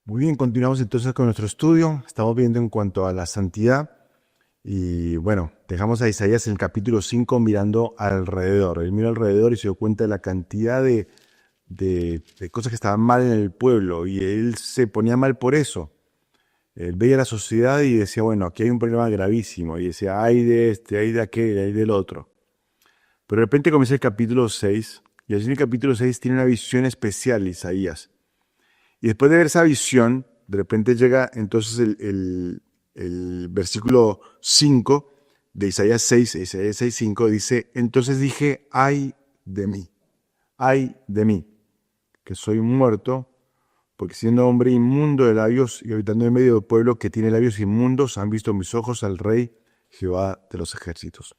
Muy bien, continuamos entonces con nuestro estudio. Estamos viendo en cuanto a la santidad y bueno, dejamos a Isaías en el capítulo 5 mirando alrededor. Él miró alrededor y se dio cuenta de la cantidad de cosas que estaban mal en el pueblo y él se ponía mal por eso. Él veía la sociedad y decía, bueno, aquí hay un problema gravísimo y decía, ay de este, ay de aquel, ay del otro. Pero de repente comienza el capítulo 6 y allí en el capítulo 6 tiene una visión especial Isaías. Y después de ver esa visión, de repente llega entonces el versículo 5 de Isaías 6, Isaías 6:5 dice, entonces dije, ay de mí, que soy muerto, porque siendo hombre inmundo de labios y habitando en medio del pueblo que tiene labios inmundos, han visto mis ojos al Rey Jehová de los ejércitos.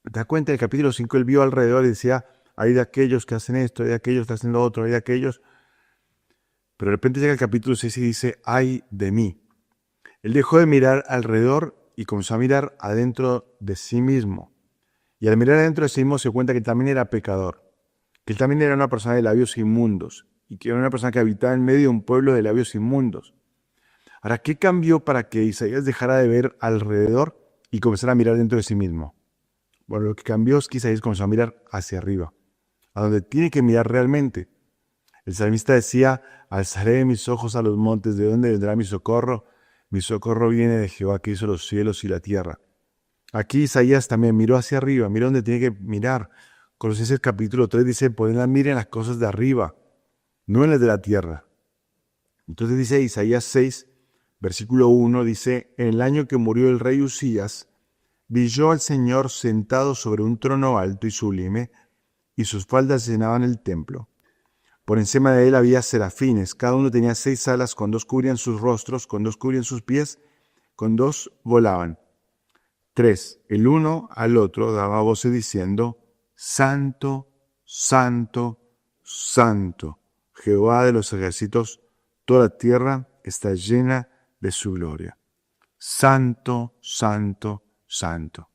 ¿Te das cuenta? En el capítulo 5 él vio alrededor y decía, hay de aquellos que hacen esto, hay de aquellos que hacen lo otro, hay de aquellos. Pero de repente llega el capítulo 6 y dice, ay de mí. Él dejó de mirar alrededor y comenzó a mirar adentro de sí mismo. Y al mirar adentro de sí mismo se dio cuenta que también era pecador, que él también era una persona de labios inmundos y que era una persona que habitaba en medio de un pueblo de labios inmundos. Ahora, ¿qué cambió para que Isaías dejara de ver alrededor y comenzara a mirar dentro de sí mismo? Bueno, lo que cambió es que Isaías comenzó a mirar hacia arriba, a donde tiene que mirar realmente. El salmista decía, alzaré mis ojos a los montes, ¿de dónde vendrá mi socorro? Mi socorro viene de Jehová que hizo los cielos y la tierra. Aquí Isaías también miró hacia arriba, miró donde tiene que mirar. Colosenses capítulo 3 dice, miren las cosas de arriba, no en las de la tierra. Entonces dice Isaías 6, versículo 1, dice, en el año que murió el rey Usías, vi yo al Señor sentado sobre un trono alto y sublime, y sus faldas llenaban el templo. Por encima de él había serafines, cada uno tenía 6 alas, con 2 cubrían sus rostros, con 2 cubrían sus pies, con 2 volaban. 3, el uno al otro daba voces diciendo, Santo, Santo, Santo, Jehová de los ejércitos, toda la tierra está llena de su gloria. Santo, Santo, Santo.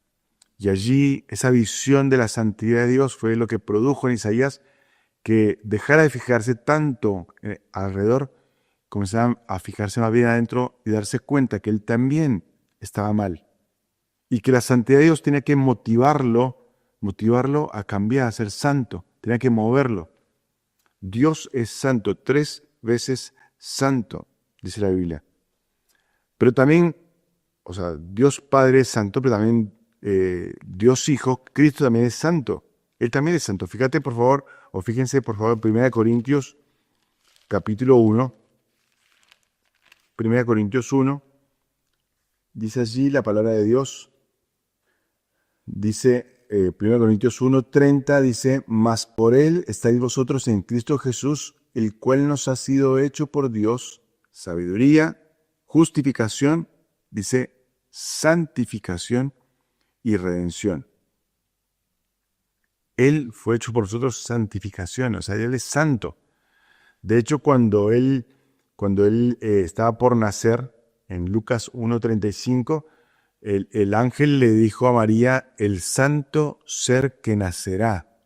Y allí esa visión de la santidad de Dios fue lo que produjo en Isaías que dejara de fijarse tanto alrededor, comenzara a fijarse más bien adentro y darse cuenta que él también estaba mal. Y que la santidad de Dios tenía que motivarlo a cambiar, a ser santo, tenía que moverlo. Dios es santo, 3 veces santo, dice la Biblia. Pero también, o sea, Dios Padre es santo, pero también Dios Hijo, Cristo también es santo. Él también es santo. Fíjate, por favor, o fíjense, por favor, 1 Corintios, capítulo 1. 1 Corintios 1. Dice allí la palabra de Dios. Dice 1 Corintios 1:30, dice, mas por él estáis vosotros en Cristo Jesús, el cual nos ha sido hecho por Dios sabiduría, justificación, dice, santificación y redención. Él fue hecho por nosotros santificación, o sea, Él es santo. De hecho, cuando él estaba por nacer, en Lucas 1:35, el ángel le dijo a María, el santo ser que nacerá,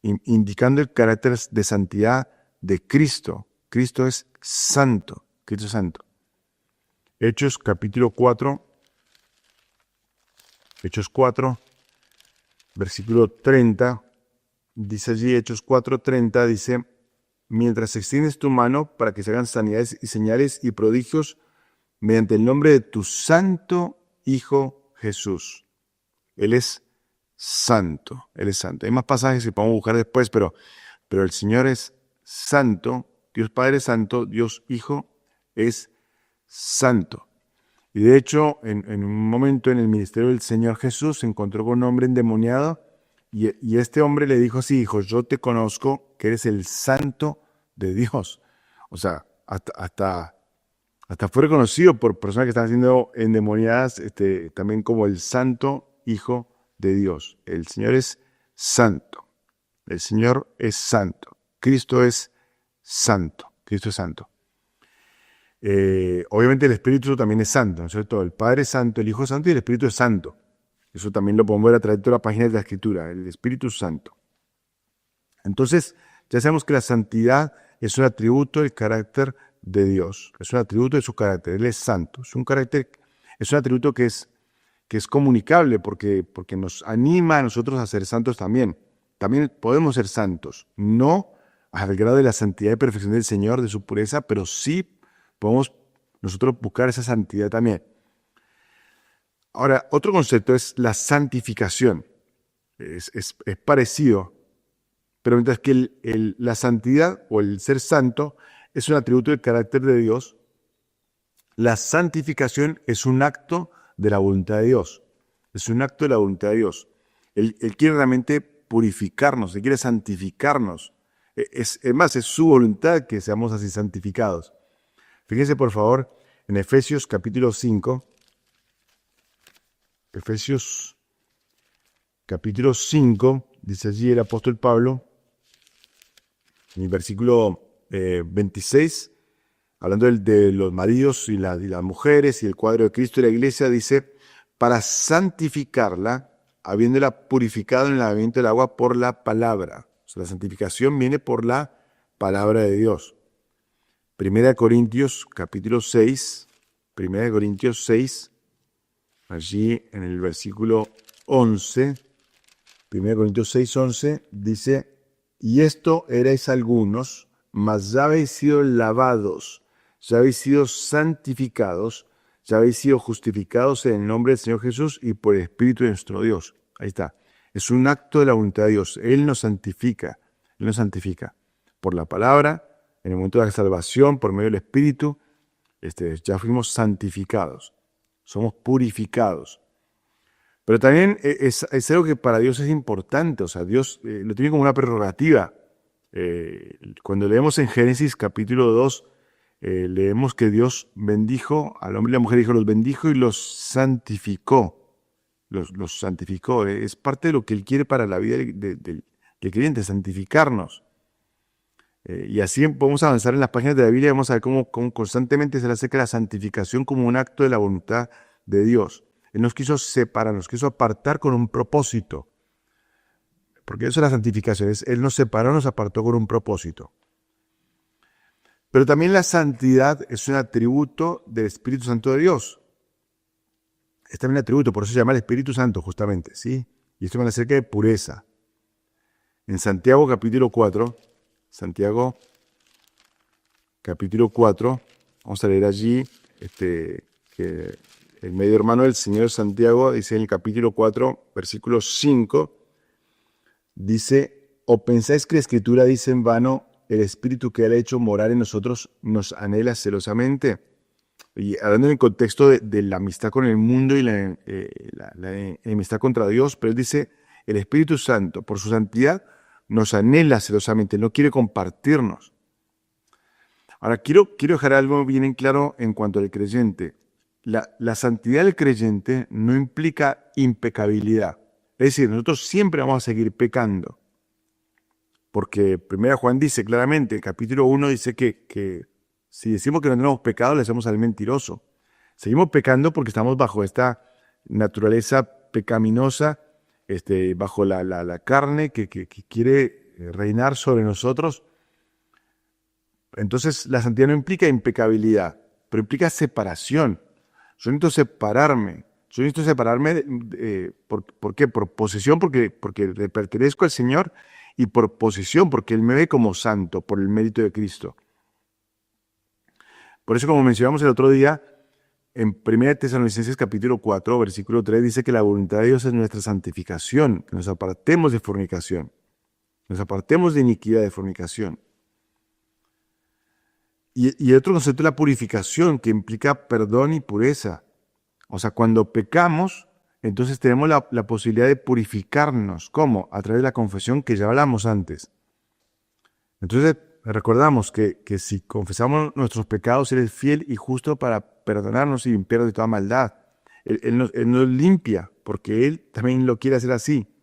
indicando el carácter de santidad de Cristo. Cristo es santo, Cristo es santo. Hechos capítulo 4, Hechos 4, versículo 30, dice allí, Hechos 4:30, dice, mientras extiendes tu mano para que se hagan sanidades y señales y prodigios mediante el nombre de tu santo Hijo Jesús. Él es santo, Él es santo. Hay más pasajes que podemos buscar después, pero el Señor es santo, Dios Padre es santo, Dios Hijo es santo. Y de hecho, en un momento en el ministerio del Señor Jesús se encontró con un hombre endemoniado y este hombre le dijo así, hijo, yo te conozco que eres el santo de Dios. O sea, hasta fue reconocido por personas que están siendo endemoniadas también como el santo Hijo de Dios. El Señor es santo. El Señor es santo. Cristo es santo. Cristo es santo. Obviamente el Espíritu también es santo, ¿no es cierto? El Padre es santo, el Hijo es santo y el Espíritu es santo. Eso también lo podemos ver a través de toda la página de la Escritura, el Espíritu Santo. Entonces, ya sabemos que la santidad es un atributo del carácter de Dios, es un atributo de su carácter. Él es santo, es un atributo que es comunicable porque nos anima a nosotros a ser santos también. También podemos ser santos, no al grado de la santidad y perfección del Señor, de su pureza, pero sí podemos nosotros buscar esa santidad también. Ahora, otro concepto es la santificación. Es parecido, pero mientras que la santidad o el ser santo es un atributo del carácter de Dios, la santificación es un acto de la voluntad de Dios. Es un acto de la voluntad de Dios. Él quiere realmente purificarnos, Él quiere santificarnos. Es más, es su voluntad que seamos así santificados. Fíjense, por favor, en Efesios capítulo 5. Efesios capítulo 5, dice allí el apóstol Pablo, en el versículo 26, hablando de los maridos y las mujeres y el cuadro de Cristo y la iglesia, dice, para santificarla, habiéndola purificado en el lavamiento del agua por la palabra. O sea, la santificación viene por la palabra de Dios. Primera de Corintios, capítulo 6, Primera de Corintios 6, allí en el versículo 11, 1 Corintios 6, 11, dice, y esto erais algunos, mas ya habéis sido lavados, ya habéis sido santificados, ya habéis sido justificados en el nombre del Señor Jesús y por el Espíritu de nuestro Dios. Ahí está. Es un acto de la voluntad de Dios. Él nos santifica. Él nos santifica. Por la palabra, en el momento de la salvación, por medio del Espíritu, ya fuimos santificados. Somos purificados. Pero también es algo que para Dios es importante. O sea, Dios lo tiene como una prerrogativa. Cuando leemos en Génesis capítulo 2, leemos que Dios bendijo al hombre y la mujer, dijo, los bendijo y los santificó. Los santificó. Es parte de lo que Él quiere para la vida del creyente, santificarnos. Y así podemos avanzar en las páginas de la Biblia y vamos a ver cómo constantemente se le acerca la santificación como un acto de la voluntad de Dios. Él nos quiso separar, nos quiso apartar con un propósito. Porque eso es la santificación. Él nos separó, nos apartó con un propósito. Pero también la santidad es un atributo del Espíritu Santo de Dios. Es también un atributo, por eso se llama el Espíritu Santo, justamente, ¿sí? Y esto me acerca de pureza. En Santiago capítulo 4, vamos a leer allí que el medio hermano del Señor Santiago dice en el capítulo 4, versículo 5, dice, ¿o pensáis que la Escritura dice en vano, el Espíritu que Él ha hecho morar en nosotros nos anhela celosamente? Y hablando en el contexto de la amistad con el mundo y la enemistad contra Dios, pero Él dice, el Espíritu Santo, por su santidad, nos anhela celosamente, no quiere compartirnos. Ahora, quiero dejar algo bien en claro en cuanto al creyente. La santidad del creyente no implica impecabilidad. Es decir, nosotros siempre vamos a seguir pecando. Porque 1 Juan dice claramente, el capítulo 1 dice que si decimos que no tenemos pecado, le hacemos al mentiroso. Seguimos pecando porque estamos bajo esta naturaleza pecaminosa, bajo la carne que quiere reinar sobre nosotros. Entonces, la santidad no implica impecabilidad, pero implica separación. Yo necesito separarme. ¿Por qué? Por posesión, porque le pertenezco al Señor, y por posición, porque Él me ve como santo, por el mérito de Cristo. Por eso, como mencionamos el otro día, en 1 Tesalonicenses capítulo 4, versículo 3, dice que la voluntad de Dios es nuestra santificación, que nos apartemos de fornicación, nos apartemos de iniquidad, de fornicación. Y otro concepto es la purificación, que implica perdón y pureza. O sea, cuando pecamos, entonces tenemos la posibilidad de purificarnos. ¿Cómo? A través de la confesión que ya hablamos antes. Entonces, recordamos que si confesamos nuestros pecados, Él es fiel y justo para perdonarnos y limpiarnos de toda maldad. Él nos limpia, porque Él también lo quiere hacer así.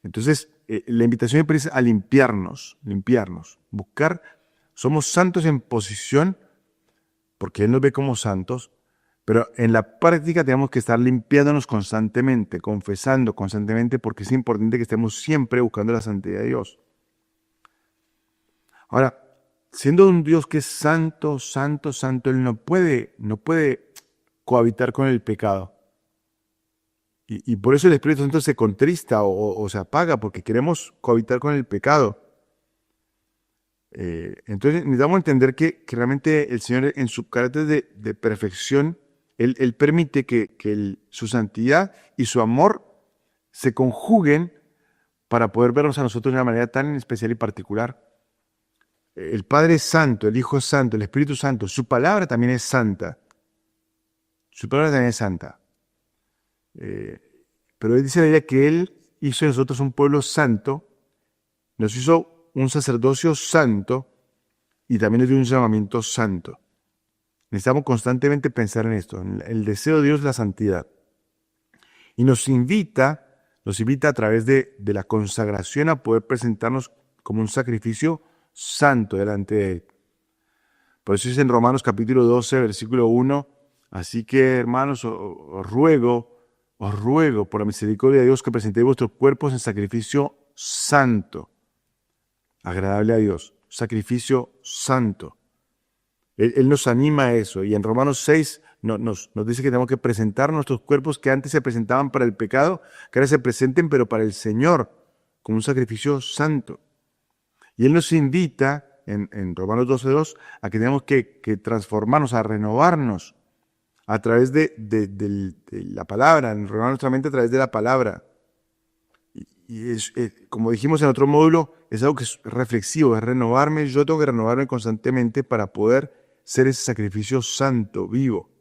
Entonces, la invitación es a limpiarnos, buscar, somos santos en posición, porque Él nos ve como santos, pero en la práctica tenemos que estar limpiándonos constantemente, confesando constantemente, porque es importante que estemos siempre buscando la santidad de Dios. Ahora, siendo un Dios que es santo, santo, santo, Él no puede cohabitar con el pecado. Y por eso el Espíritu Santo se contrista o se apaga, porque queremos cohabitar con el pecado. Entonces necesitamos entender que realmente el Señor en su carácter de perfección, Él permite que su santidad y su amor se conjuguen para poder vernos a nosotros de una manera tan especial y particular. El Padre es santo, el Hijo es santo, el Espíritu es santo, su palabra también es santa. Su palabra también es santa. Pero dice la Biblia que Él hizo de nosotros un pueblo santo, nos hizo un sacerdocio santo y también nos dio un llamamiento santo. Necesitamos constantemente pensar en esto, en el deseo de Dios es la santidad. Y nos invita a través de la consagración a poder presentarnos como un sacrificio santo delante de Él. Por eso dice en Romanos capítulo 12, versículo 1, así que hermanos, os ruego por la misericordia de Dios que presentéis vuestros cuerpos en sacrificio santo, agradable a Dios, sacrificio santo. Él nos anima a eso, y en Romanos 6 nos dice que tenemos que presentar nuestros cuerpos que antes se presentaban para el pecado, que ahora se presenten pero para el Señor, como un sacrificio santo. Y Él nos invita en Romanos 12:2 a que tenemos que transformarnos, a renovarnos a través de la palabra, renovar nuestra mente a través de la palabra. Y como dijimos en otro módulo, es algo que es reflexivo, es renovarme. Yo tengo que renovarme constantemente para poder ser ese sacrificio santo, vivo.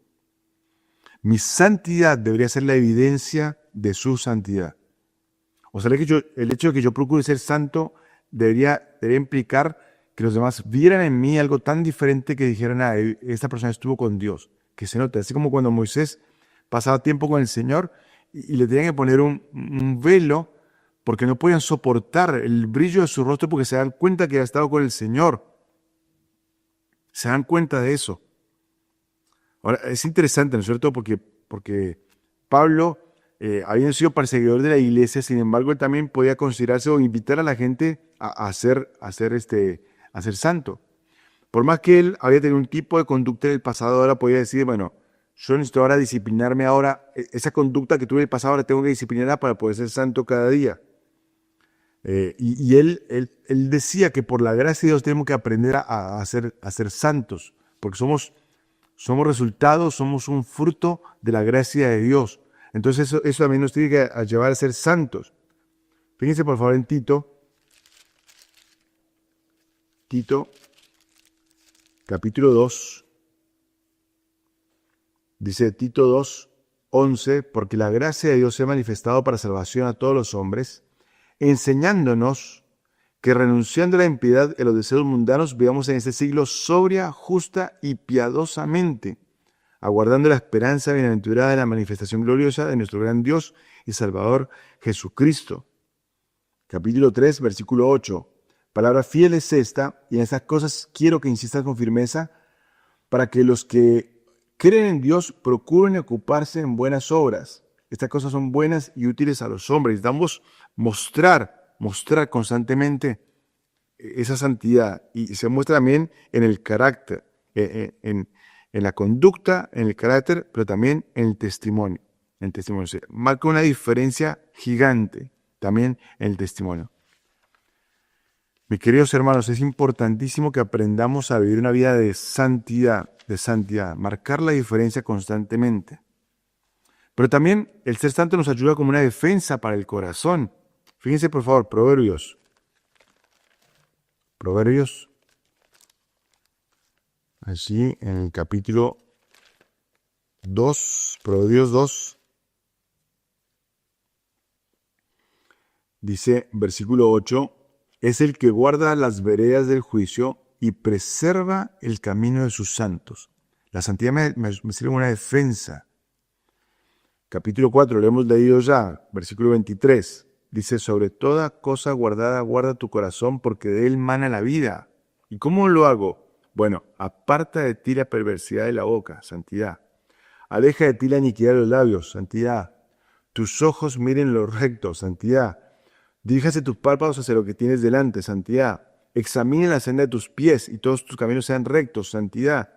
Mi santidad debería ser la evidencia de su santidad. O sea, el hecho de que yo procure ser santo debería implicar que los demás vieran en mí algo tan diferente que dijeran, esta persona estuvo con Dios, que se nota. Así como cuando Moisés pasaba tiempo con el Señor y le tenían que poner un velo porque no podían soportar el brillo de su rostro porque se dan cuenta que había estado con el Señor. Se dan cuenta de eso. Ahora, es interesante, ¿no es cierto? Porque Pablo había sido perseguidor de la iglesia, sin embargo, él también podía considerarse o invitar a la gente a ser santo. Por más que él había tenido un tipo de conducta en el pasado, ahora podía decir, bueno, yo necesito ahora disciplinarme ahora, esa conducta que tuve en el pasado ahora tengo que disciplinarla para poder ser santo cada día. Y él decía que por la gracia de Dios tenemos que aprender a ser santos, porque somos resultados, somos un fruto de la gracia de Dios. Entonces eso también nos tiene que llevar a ser santos. Fíjense por favor en Tito, capítulo 2, dice Tito 2:11, porque la gracia de Dios se ha manifestado para salvación a todos los hombres, enseñándonos que renunciando a la impiedad y a los deseos mundanos, vivamos en este siglo sobria, justa y piadosamente, aguardando la esperanza bienaventurada de la manifestación gloriosa de nuestro gran Dios y Salvador Jesucristo. Capítulo 3, versículo 8. Palabra fiel es esta, y en estas cosas quiero que insistas con firmeza, para que los que creen en Dios procuren ocuparse en buenas obras. Estas cosas son buenas y útiles a los hombres. Necesitamos mostrar constantemente esa santidad, y se muestra también en el carácter, en la conducta, en el carácter, pero también en el testimonio. Se marca una diferencia gigante también en el testimonio. Mis queridos hermanos, es importantísimo que aprendamos a vivir una vida de santidad, marcar la diferencia constantemente. Pero también el ser santo nos ayuda como una defensa para el corazón. Fíjense por favor, Proverbios, allí en el capítulo 2, Proverbios 2, dice, versículo 8, es el que guarda las veredas del juicio y preserva el camino de sus santos. La santidad me sirve como una defensa. Capítulo 4, lo hemos leído ya, versículo 23. Dice, sobre toda cosa guardada, guarda tu corazón, porque de él mana la vida. ¿Y cómo lo hago? Bueno, aparta de ti la perversidad de la boca, santidad. Aleja de ti la iniquidad de los labios, santidad. Tus ojos miren lo recto, santidad. Diríjase tus párpados hacia lo que tienes delante, santidad. Examina la senda de tus pies y todos tus caminos sean rectos, santidad.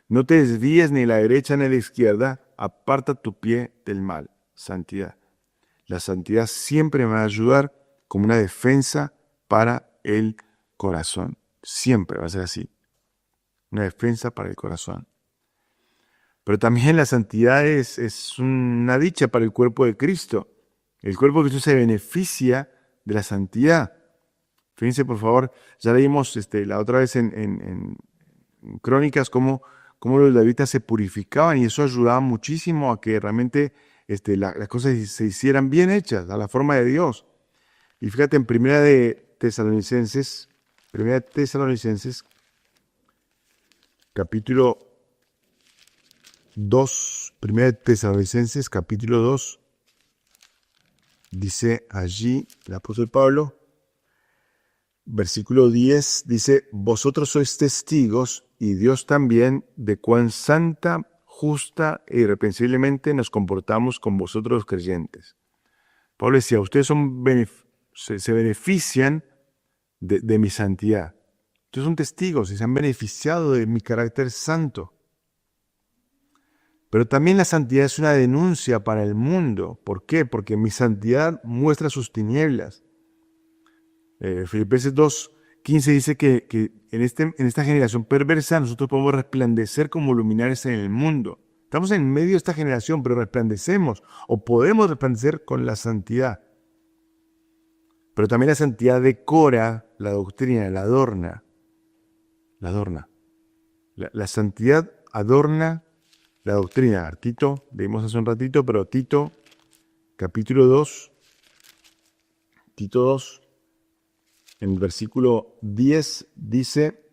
No te desvíes ni a la derecha ni a la izquierda, aparta tu pie del mal, santidad. La santidad siempre me va a ayudar como una defensa para el corazón. Siempre va a ser así. Una defensa para el corazón. Pero también la santidad es una dicha para el cuerpo de Cristo. El cuerpo de Cristo se beneficia de la santidad. Fíjense, por favor, ya leímos la otra vez en Crónicas cómo los levitas se purificaban y eso ayudaba muchísimo a que realmente las cosas se hicieran bien hechas, a la forma de Dios. Y fíjate en Primera de Tesalonicenses, capítulo 2, Primera de Tesalonicenses, capítulo 2, dice allí el apóstol Pablo, versículo 10, dice, vosotros sois testigos y Dios también de cuán santa, justa e irreprensiblemente nos comportamos con vosotros los creyentes. Pablo decía, ustedes se benefician de mi santidad. Ustedes son testigos y se han beneficiado de mi carácter santo. Pero también la santidad es una denuncia para el mundo. ¿Por qué? Porque mi santidad muestra sus tinieblas. Filipenses 2:15 dice que en esta generación perversa nosotros podemos resplandecer como luminares en el mundo. Estamos en medio de esta generación, pero resplandecemos o podemos resplandecer con la santidad. Pero también la santidad decora la doctrina, la adorna. La adorna. La santidad adorna la doctrina. Tito, leímos hace un ratito, pero Tito, capítulo 2, Tito 2, en el versículo 10 dice,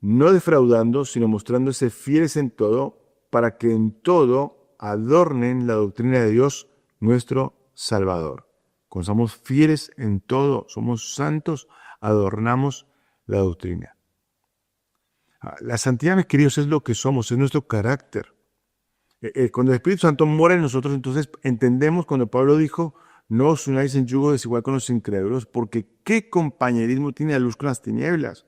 no defraudando, sino mostrándose fieles en todo, para que en todo adornen la doctrina de Dios, nuestro Salvador. Cuando somos fieles en todo, somos santos, adornamos la doctrina. La santidad, mis queridos, es lo que somos, es nuestro carácter. Cuando el Espíritu Santo mora en nosotros, entonces entendemos cuando Pablo dijo, no os unáis en yugo desigual con los incrédulos, porque ¿qué compañerismo tiene la luz con las tinieblas?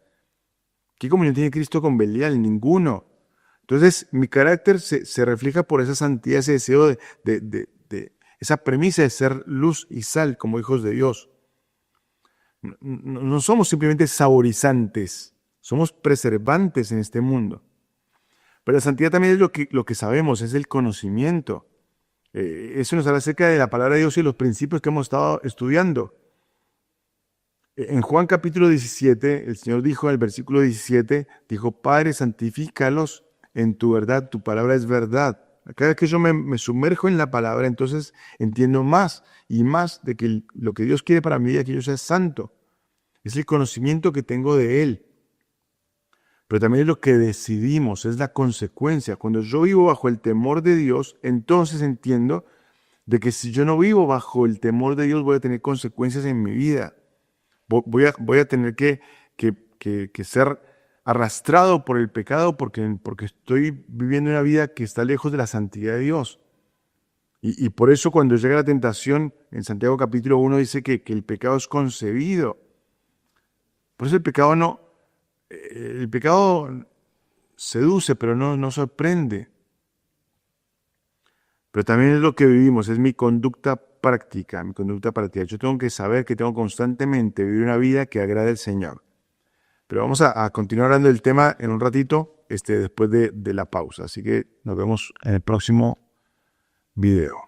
¿Qué comunión tiene Cristo con Belial? Ninguno. Entonces, mi carácter se refleja por esa santidad, ese deseo de esa premisa de ser luz y sal como hijos de Dios. No somos simplemente saborizantes, somos preservantes en este mundo. Pero la santidad también es lo que sabemos, es el conocimiento. Eso nos habla acerca de la palabra de Dios y los principios que hemos estado estudiando. En Juan capítulo 17, el Señor dijo en el versículo 17, dijo, Padre, santifícalos en tu verdad, tu palabra es verdad. Cada vez que yo me sumerjo en la palabra, entonces entiendo más y más de que lo que Dios quiere para mi vida es que yo sea santo. Es el conocimiento que tengo de Él. Pero también es lo que decidimos, es la consecuencia. Cuando yo vivo bajo el temor de Dios, entonces entiendo de que si yo no vivo bajo el temor de Dios, voy a tener consecuencias en mi vida. Voy a tener que ser arrastrado por el pecado porque estoy viviendo una vida que está lejos de la santidad de Dios. Y por eso cuando llega la tentación, en Santiago capítulo 1 dice que el pecado es concebido. Por eso el pecado seduce, pero no sorprende. Pero también es lo que vivimos, es mi conducta práctica. Yo tengo que saber que tengo constantemente vivir una vida que agrade al Señor. Pero vamos a continuar hablando del tema en un ratito, después de la pausa. Así que nos vemos en el próximo video.